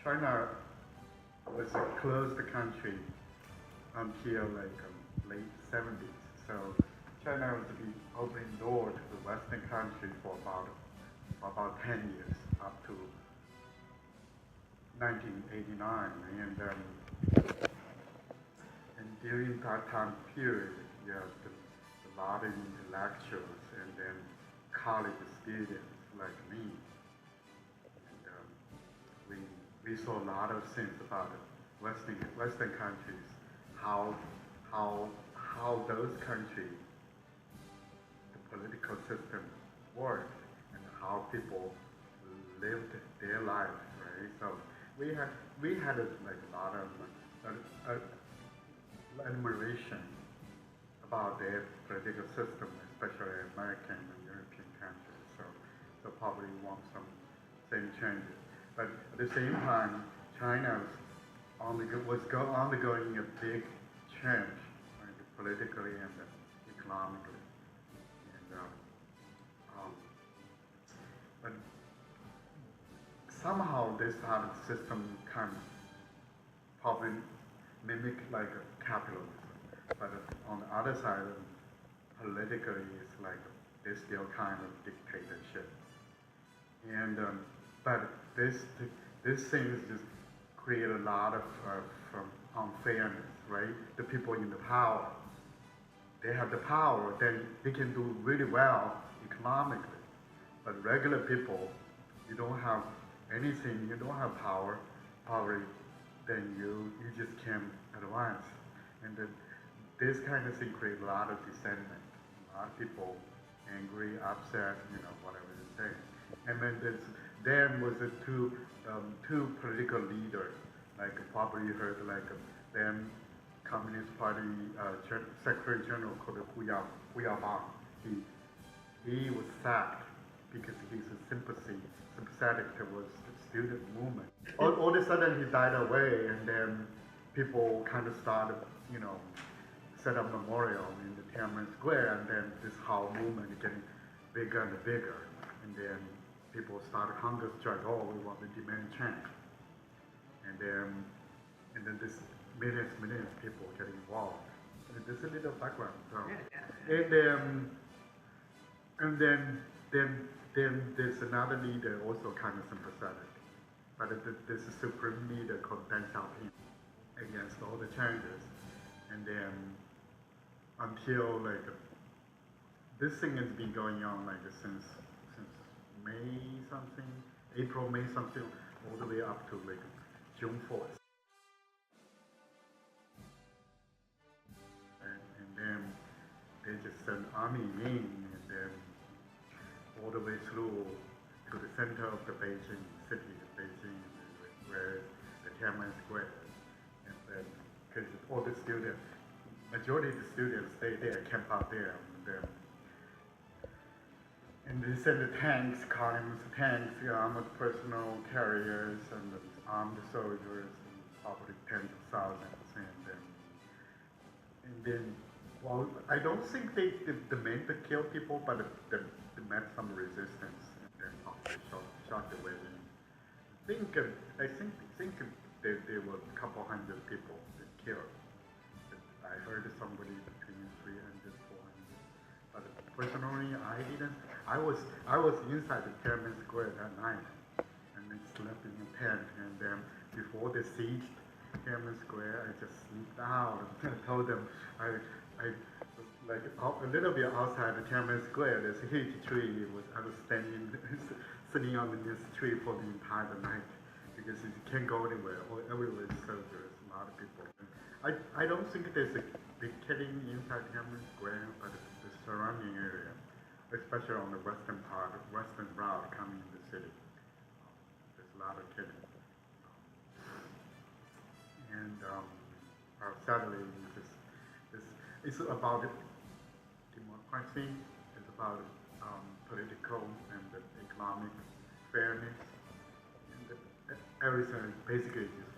China was a closed country until like late 70s. So China was the opening door to the Western country for about 10 years, up to 1989. And during that time period, you have a lot of intellectuals and then college students like me. And we, we saw a lot of things about Western countries, how, how those countries, the political system worked and how people lived their life, right? So we had like a lot of admiration about their political system, especially American and European countries. So probably want some same changes. But at the same time, China was undergoing a big change, like politically and economically. And, but somehow this sort of system kind of probably mimic like capitalism. But on the other side, politically, it's like there's still kind of dictatorship. And but this thing just create a lot of unfairness, right? The people in the power, they have the power, then they can do really well economically. But regular people, you don't have anything, you don't have power, then you just can't advance. And this kind of thing creates a lot of resentment. A lot of people angry, upset, whatever you say. And then there was two political leaders, like probably you heard like then Communist Party Secretary General called Hu Yaobang. He was sacked because he's sympathetic towards the student movement. All of a sudden he died away, and then people kind of started, set up memorial in the Tiananmen Square, and then this whole movement getting bigger and bigger, and then people started hunger strike. Oh, we want to demand change, and then this millions of people get involved. And there's a little background. So. And then there's another leader also kind of sympathetic, but there's a supreme leader called Deng Xiaoping against all the changes, and then until like this thing has been going on like since May something, April, May something, all the way up to like June 4th. And then they just sent army in, and then all the way through to the center of the Beijing city, where the Tiananmen Square, and then because all the students, majority of the students stay there, camp out there, and they send the tanks, columns of tanks, armored personnel carriers, and the armed soldiers, and probably tens of thousands, and then well, I don't think they meant to kill people, but they met some resistance, and then they shot the way in. I think there were a couple hundred people that killed. I heard somebody between 300, 400. But personally, I didn't. I was inside the Tiananmen Square that night, and then slept in a tent. And then before they sieged Tiananmen Square, I just sneaked out and told them I like a little bit outside the Tiananmen Square. There's a huge tree. I was sitting under this tree for the entire night because you can't go anywhere. Everywhere is soldiers, a lot of people. I don't think there's a big killing inside Tiananmen Square, but the surrounding area, especially on the western route coming in the city, there's a lot of killing. And sadly, it's about democracy, it's about political and economic fairness, and everything basically is